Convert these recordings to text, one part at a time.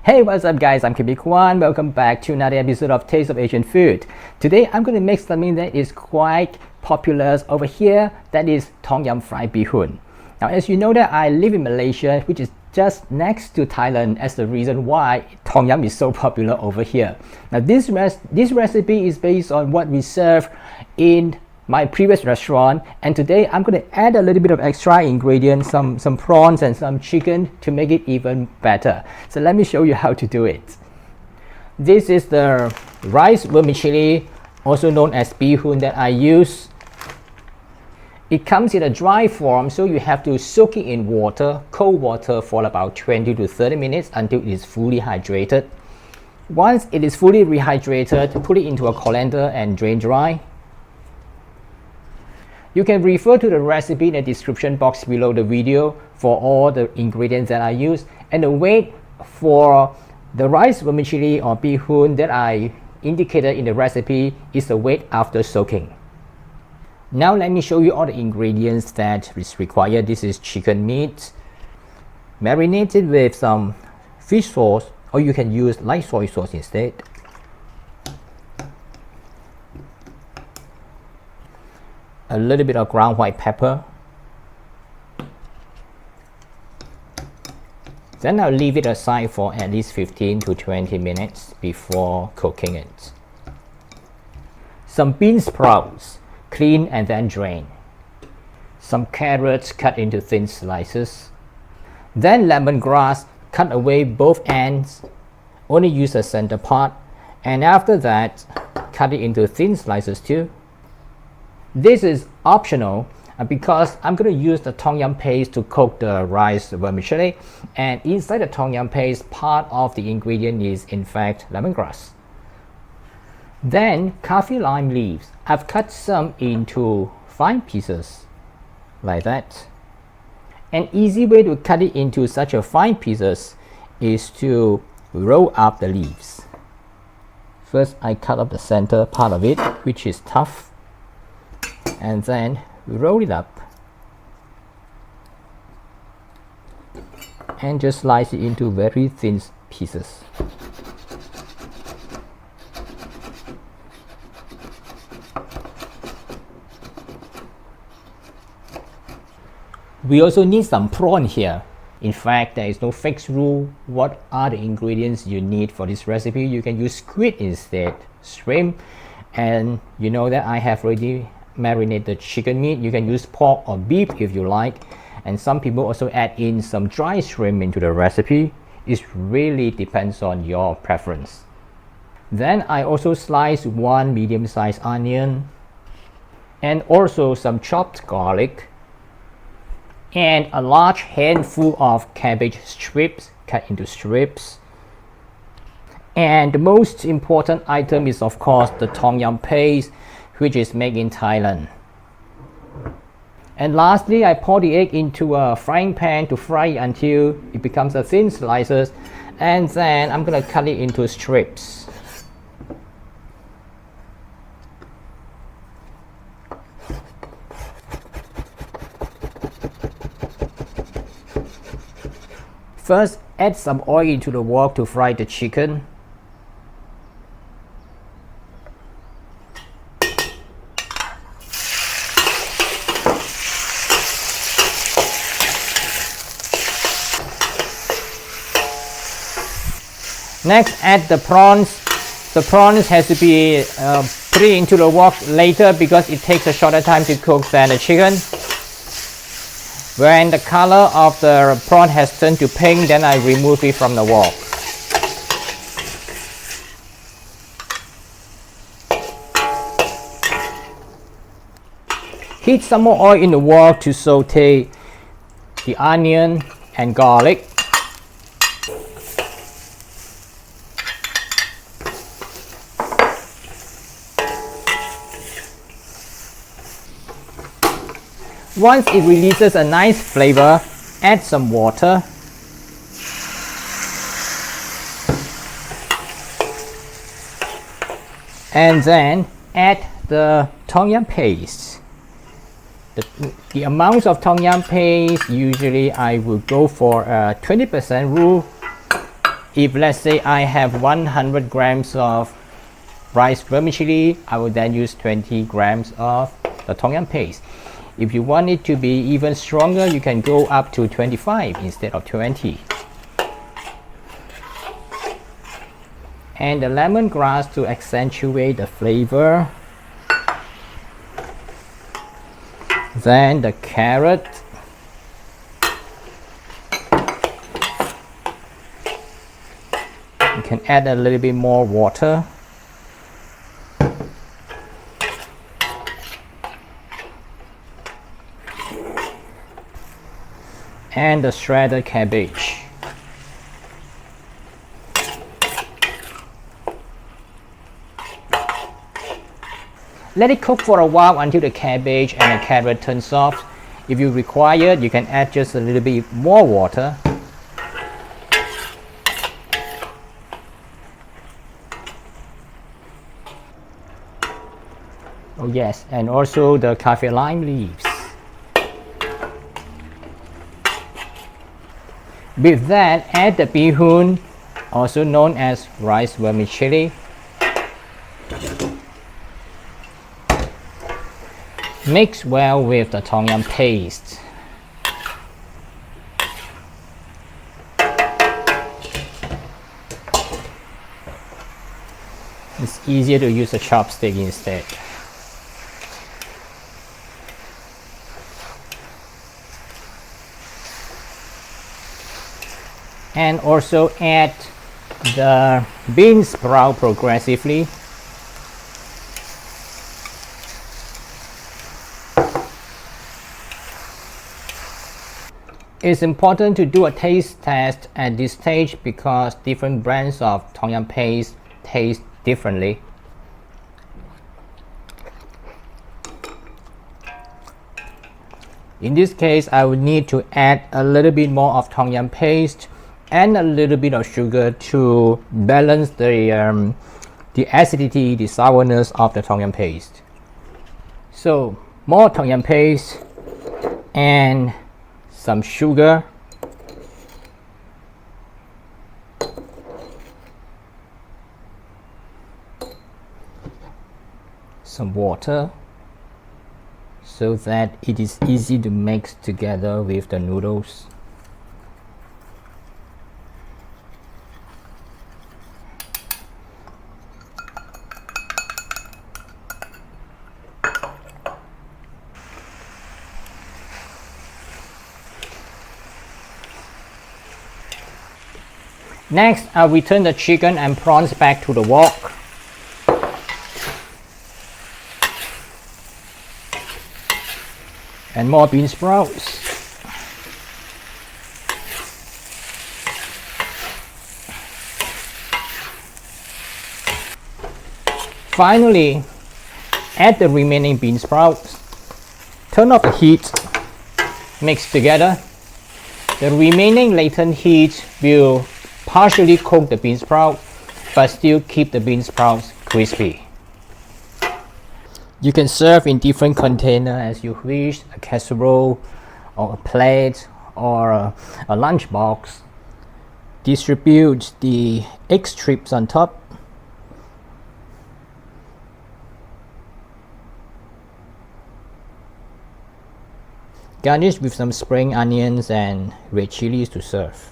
Hey, what's up guys, I'm Kwan. Welcome back to another episode of Taste of Asian Food. Today I'm going to make something that is quite popular over here, that is Tom Yum fried bee hoon. Now as you know that I live in Malaysia, which is just next to Thailand, as the reason why Tom Yum is so popular over here. Now this recipe is based on what we serve in my previous restaurant, and today I'm going to add a little bit of extra ingredients, some prawns and some chicken to make it even better. So let me show you how to do it. This is the rice vermicelli, also known as bee hoon, that I use. It comes in a dry form, so you have to soak it in water, cold water, for about 20 to 30 minutes until it is fully hydrated. Once it is fully rehydrated, put it into a colander and drain dry. You can refer to the recipe in the description box below the video for all the ingredients that I use, and the weight for the rice vermicelli or bee hoon that I indicated in the recipe is the weight after soaking. Now let me show you all the ingredients that is required. This is chicken meat, marinated with some fish sauce, or you can use light soy sauce instead. A little bit of ground white pepper. Then I'll leave it aside for at least 15 to 20 minutes before cooking it. Some bean sprouts, clean and then drain. Some carrots cut into thin slices. Then lemongrass, cut away both ends, only use the center part, and after that cut it into thin slices too. This is optional because I'm going to use the Tom Yum paste to cook the rice vermicelli, and inside the Tom Yum paste, part of the ingredient is in fact lemongrass. Then kaffir lime leaves. I've cut some into fine pieces like that. An easy way to cut it into such a fine pieces is to roll up the leaves. First I cut up the center part of it, which is tough, and then roll it up and just slice it into very thin pieces. We also need some prawn here. In fact, there is no fixed rule what are the ingredients you need for this recipe. You can use squid instead, shrimp, and you know that I have already marinated chicken meat. You can use pork or beef if you like, and some people also add in some dry shrimp into the recipe. It really depends on your preference. Then I also slice one medium-sized onion and also some chopped garlic and a large handful of cabbage strips cut into strips. And the most important item is of course the Tom Yum paste, which is made in Thailand. And lastly, I pour the egg into a frying pan to fry it until it becomes a thin slices, and then I'm gonna cut it into strips. First, add some oil into the wok to fry the chicken. Next, add the prawns. The prawns has to be put into the wok later because it takes a shorter time to cook than the chicken. When the color of the prawn has turned to pink, then I remove it from the wok. Heat some more oil in the wok to saute the onion and garlic. Once it releases a nice flavor, add some water. And then add the Tom Yum paste. The amount of Tom Yum paste, usually I will go for a 20% rule. If let's say I have 100 grams of rice vermicelli, I will then use 20 grams of the tom yum paste. If you want it to be even stronger, you can go up to 25 instead of 20. And the lemongrass to accentuate the flavor. Then the carrot. You can add a little bit more water. And the shredded cabbage. Let it cook for a while until the cabbage and the carrot turn soft. If you require, you can add just a little bit more water. Oh yes, and also the kaffir lime leaves. With that, add the bee hoon, also known as rice vermicelli. Mix well with the tom yum paste. It's easier to use a chopstick instead. And also add the beansprout progressively. It's important to do a taste test at this stage because different brands of tom yum paste taste differently. In this case, I would need to add a little bit more of tom yum paste and a little bit of sugar to balance the acidity, the sourness of the tom yum paste. So more tom yum paste and some sugar, some water, so that it is easy to mix together with the noodles. Next, I'll return the chicken and prawns back to the wok. And more bean sprouts. Finally, add the remaining bean sprouts. Turn off the heat. Mix together. The remaining latent heat will partially cook the bean sprout, but still keep the bean sprouts crispy. You can serve in different containers as you wish, a casserole or a plate or a lunch box. Distribute the egg strips on top. Garnish with some spring onions and red chilies to serve.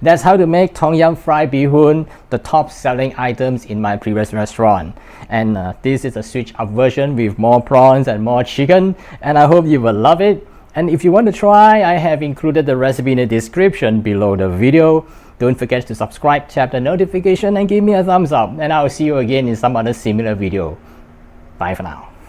That's how to make tom yum fried bee hoon, the top selling items in my previous restaurant. And this is a switch up version with more prawns and more chicken, and I hope you will love it. And if you want to try, I have included the recipe in the description below the video. Don't forget to subscribe, tap the notification and give me a thumbs up, and I will see you again in some other similar video. Bye for now.